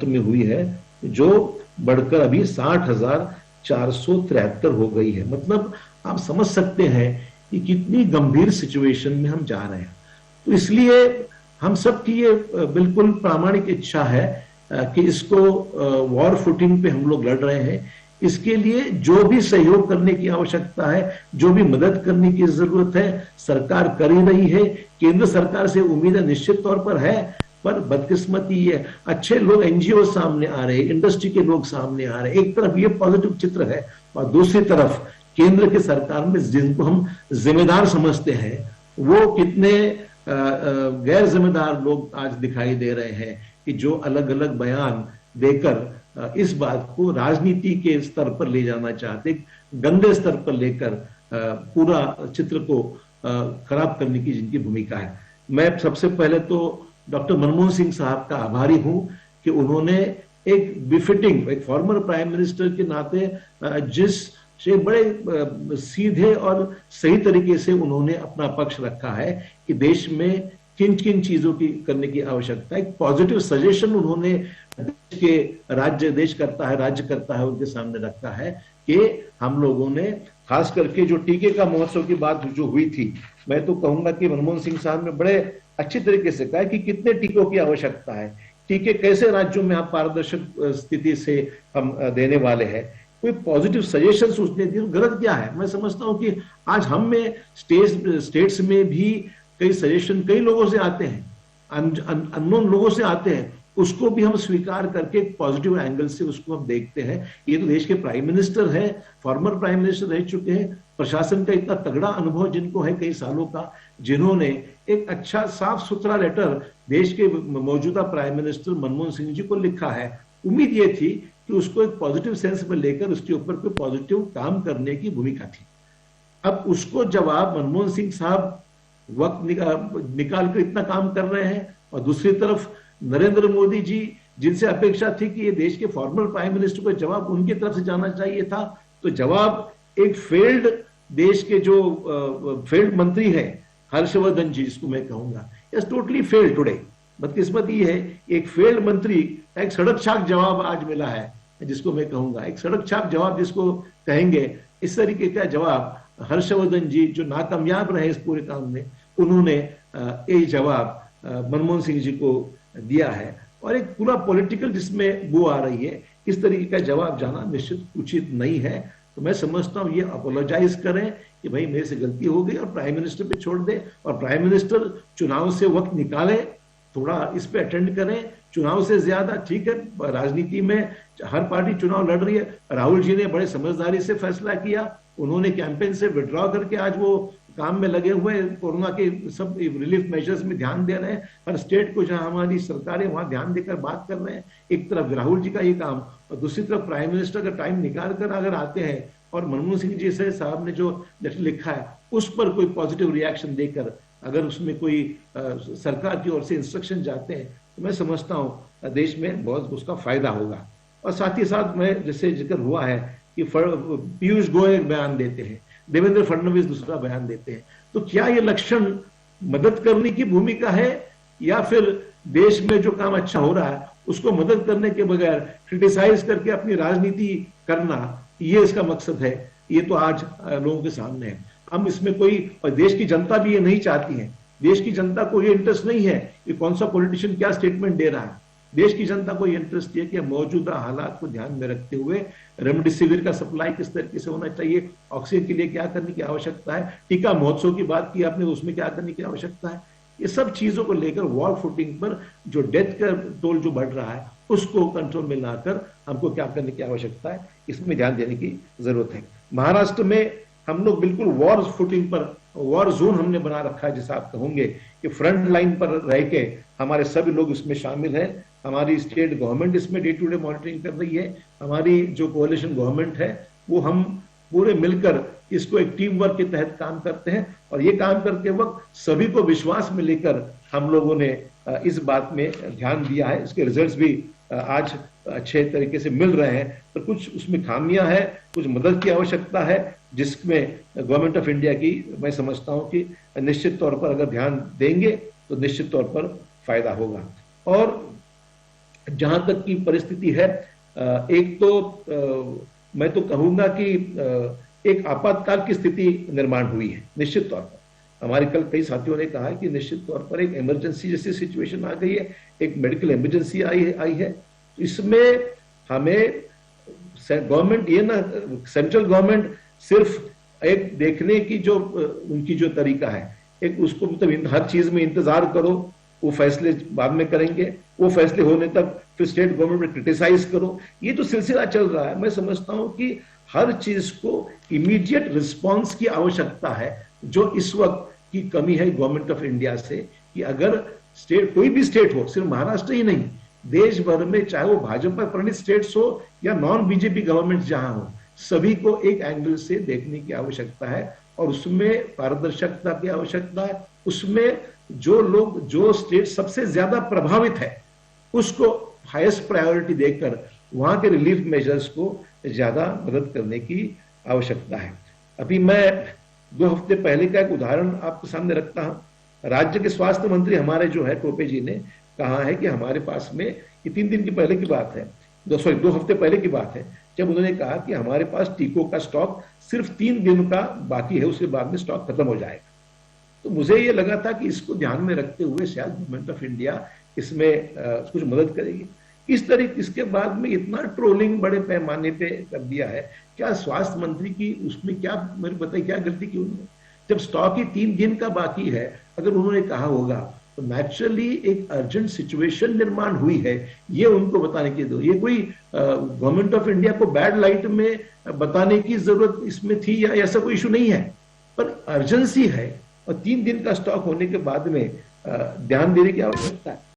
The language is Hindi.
महाराष्ट्र में हुई है, जो बढ़कर अभी 60,473 हो गई है। मतलब आप समझ सकते हैं कि कितनी गंभीर सिचुएशन में हम जा रहे हैं। तो इसलिए हम सब की ये बिल्कुल प्रामाणिक इच्छा है कि इसको वॉर फुटिंग पे हम लोग लड़ रहे हैं। इसके लिए जो भी सहयोग करने की आवश्यकता है, जो भी मदद करने की जरूरत है, सरकार कर ही रही है। केंद्र सरकार से उम्मीदें निश्चित तौर पर है, पर बदकिस्मती ये अच्छे लोग एनजीओ सामने आ रहे हैं, इंडस्ट्री के लोग सामने आ रहे हैं। एक तरफ ये पॉजिटिव चित्र है और दूसरी तरफ केंद्र की सरकार में जिनको हम जिम्मेदार समझते हैं, वो कितने गैर जिम्मेदार लोग आज दिखाई दे रहे हैं कि जो अलग अलग बयान देकर इस बात को राजनीति के स्तर पर ले जाना चाहते, गंदे स्तर पर लेकर पूरा चित्र को खराब करने की जिनकी भूमिका है। मैं सबसे पहले तो डॉक्टर मनमोहन सिंह साहब का आभारी हूं कि उन्होंने एक बिफिटिंग, एक फॉर्मर प्राइम मिनिस्टर के नाते जिस से बड़े सीधे और सही तरीके से उन्होंने अपना पक्ष रखा है कि देश में किन किन चीजों की करने की आवश्यकता है। एक पॉजिटिव सजेशन उन्होंने देश के राज्य करता है उनके सामने रखा है कि हम लोगों ने खास करके जो टीके का महोत्सव की बात जो हुई थी, मैं तो कहूंगा कि मनमोहन सिंह साहब ने बड़े अच्छी तरीके से कहा कि कितने टीकों की आवश्यकता है, टीके कैसे राज्यों में आप पारदर्शक स्थिति से हम देने वाले हैं, कोई पॉजिटिव सजेशन सोचने की गलत क्या है। मैं समझता हूं कि आज हम में स्टेट्स में भी कई सजेशन कई लोगों से आते हैं, अननोन लोगों से आते हैं, उसको भी हम स्वीकार करके एक पॉजिटिव एंगल से उसको हम देखते हैं। ये तो देश के प्राइम मिनिस्टर हैं, फॉर्मर प्राइम मिनिस्टर रह चुके हैं, प्रशासन का इतना तगड़ा अनुभव जिनको है कई सालों का, जिन्होंने एक अच्छा साफ सुथरा लेटर देश के मौजूदा प्राइम मिनिस्टर मनमोहन सिंह जी को लिखा है। उम्मीद ये थी कि उसको एक पॉजिटिव सेंस में लेकर उसके ऊपर कोई पॉजिटिव काम करने की भूमिका थी। अब उसको जवाब मनमोहन सिंह साहब वक्त निकाल कर इतना काम कर रहे हैं, और दूसरी तरफ नरेंद्र मोदी जी, जिनसे अपेक्षा थी कि ये देश के फॉर्मर प्राइम मिनिस्टर को जवाब उनकी तरफ से जाना चाहिए था, तो जवाब एक फेल्ड देश के जो फेल्ड मंत्री है हर्षवर्धन जी, जिसको मैं कहूंगा इज टोटली फेल्ड टुडे। बदकिस्मत ये है, एक फेल्ड मंत्री का एक सड़क छाप जवाब आज मिला है, जिसको मैं कहूंगा एक सड़क छाप जवाब जिसको कहेंगे, इस तरीके का जवाब हर्षवर्धन जी जो नाकामयाब रहे इस पूरे काम में, उन्होंने ये जवाब मनमोहन सिंह जी को दिया है। और एक पूरा पॉलिटिकल जिसमें वो आ रही है, इस तरीके का जवाब जाना निश्चित उचित नहीं है। तो मैं समझता हूं ये अपोलोजाइज करें कि भाई मेरे से गलती हो गई और प्राइम मिनिस्टर पे छोड़ दे, और प्राइम मिनिस्टर चुनाव से वक्त निकाले, थोड़ा इस पे अटेंड करें। चुनाव से ज्यादा ठीक है, राजनीति में हर पार्टी चुनाव लड़ रही है, राहुल जी ने बड़े समझदारी से फैसला किया, उन्होंने कैंपेन से विड्रॉ करके आज वो काम में लगे हुए, कोरोना के सब रिलीफ मेजर्स में ध्यान दे रहे हैं, हर स्टेट को जहां हमारी सरकार है वहां ध्यान देकर बात कर रहे हैं। एक तरफ राहुल जी का ये काम और दूसरी तरफ प्राइम मिनिस्टर का टाइम निकाल कर अगर आते हैं और मनमोहन सिंह जी से साहब ने जो लेटर लिखा है उस पर कोई पॉजिटिव रिएक्शन देकर अगर उसमें कोई सरकार की ओर से इंस्ट्रक्शन जाते हैं, तो मैं समझता हूँ देश में बहुत उसका फायदा होगा। और साथ ही साथ मैं जैसे जिक्र हुआ है कि पीयूष गोयल एक बयान देते हैं, देवेंद्र फडणवीस दूसरा बयान देते हैं, तो क्या ये लक्षण मदद करने की भूमिका है, या फिर देश में जो काम अच्छा हो रहा है उसको मदद करने के बगैर क्रिटिसाइज करके अपनी राजनीति करना, ये इसका मकसद है? ये तो आज लोगों के सामने है। हम इसमें कोई, और देश की जनता भी ये नहीं चाहती है, देश की जनता को ये इंटरेस्ट नहीं है कि कौन सा पॉलिटिशियन क्या स्टेटमेंट दे रहा है। देश की जनता को ये इंटरेस्ट है कि मौजूदा हालात को ध्यान में रखते हुए रेमडेसिविर का सप्लाई किस तरीके से होना चाहिए, ऑक्सीजन के लिए क्या करने की आवश्यकता है, टीका महोत्सव की बात की आपने, उसमें क्या करने की आवश्यकता है, ये सब चीजों को लेकर वॉर फुटिंग पर जो डेथ का टोल जो बढ़ रहा है उसको कंट्रोल में लाकर हमको क्या करने की आवश्यकता है, इसमें ध्यान देने की जरूरत है। महाराष्ट्र में हम लोग बिल्कुल वॉर फुटिंग पर, वॉर जोन हमने बना रखा है, जैसा आप कहोगे कि फ्रंट लाइन पर रह के हमारे सभी लोग इसमें शामिल हैं। हमारी स्टेट गवर्नमेंट इसमें डे टू डे मॉनिटरिंग कर रही है, हमारी जो कोalition गवर्नमेंट है वो हम पूरे मिलकर इसको एक टीम वर्क के तहत काम करते हैं। और ये काम करते वक्त सभी को विश्वास में लेकर हम लोगों ने इस बात में ध्यान दिया है। इसके रिजल्ट्स भी आज अच्छे तरीके से मिल रहे हैं, पर कुछ उसमें खामियां है, कुछ मदद की आवश्यकता है, जिसमें गवर्नमेंट ऑफ इंडिया की मैं समझता हूं कि निश्चित तौर पर अगर ध्यान देंगे तो निश्चित तौर पर फायदा होगा। और जहां तक की परिस्थिति है, एक तो मैं तो कहूंगा कि एक आपातकाल की स्थिति निर्माण हुई है निश्चित तौर पर। हमारे कल कई साथियों ने कहा कि निश्चित तौर पर एक इमरजेंसी जैसी सिचुएशन आ गई है, एक मेडिकल इमरजेंसी आई है। इसमें हमें गवर्नमेंट ये ना, सेंट्रल गवर्नमेंट सिर्फ एक देखने की जो उनकी जो तरीका है, एक उसको मतलब हर चीज में इंतजार करो, वो फैसले बाद में करेंगे, वो फैसले होने तक फिर स्टेट गवर्नमेंट में क्रिटिसाइज करो, ये जो सिलसिला चल रहा है। मैं समझता हूं कि हर चीज को इमीडिएट रिस्पॉन्स की आवश्यकता है, जो इस वक्त की कमी है गवर्नमेंट ऑफ इंडिया से, कि अगर स्टेट कोई भी स्टेट हो, सिर्फ महाराष्ट्र ही नहीं, देश भर में चाहे वो भाजपा प्रणीत स्टेट्स हो या नॉन बीजेपी गवर्नमेंट जहां हो, सभी को एक एंगल से देखने की आवश्यकता है और उसमें पारदर्शिता की आवश्यकता है। उसमें जो लोग, जो स्टेट सबसे ज्यादा प्रभावित है, उसको हाईएस्ट प्रायोरिटी देकर वहां के रिलीफ मेजर्स को ज्यादा मदद करने की आवश्यकता है। अभी मैं 2 हफ्ते पहले का एक उदाहरण आपके सामने रखता हूं। राज्य के स्वास्थ्य मंत्री हमारे जो है टोपे जी ने कहा है कि हमारे पास में, ये 3 दिन की पहले की बात है, 2 हफ्ते पहले की बात है, जब उन्होंने कहा कि हमारे पास टीकों का स्टॉक सिर्फ 3 दिन का बाकी है, उसके बाद में स्टॉक खत्म हो जाएगा। तो मुझे ये लगा था कि इसको ध्यान में रखते हुए शायद गवर्नमेंट ऑफ इंडिया इसमें कुछ मदद करेगी। इस तरीके इसके बाद में इतना ट्रोलिंग बड़े पैमाने पे कर दिया है, क्या स्वास्थ्य मंत्री की उसमें क्या, मेरे बताइए क्या गलती की उन्होंने? जब स्टॉक ही 3 दिन का बाकी है, अगर उन्होंने कहा होगा तो नेचुरली एक अर्जेंट सिचुएशन निर्माण हुई है, ये उनको बताने की दो। ये कोई गवर्नमेंट ऑफ इंडिया को बैड लाइट में बताने की जरूरत इसमें थी या ऐसा कोई इशू नहीं है, पर अर्जेंसी है और 3 दिन का स्टॉक होने के बाद में ध्यान देने की आवश्यकता है।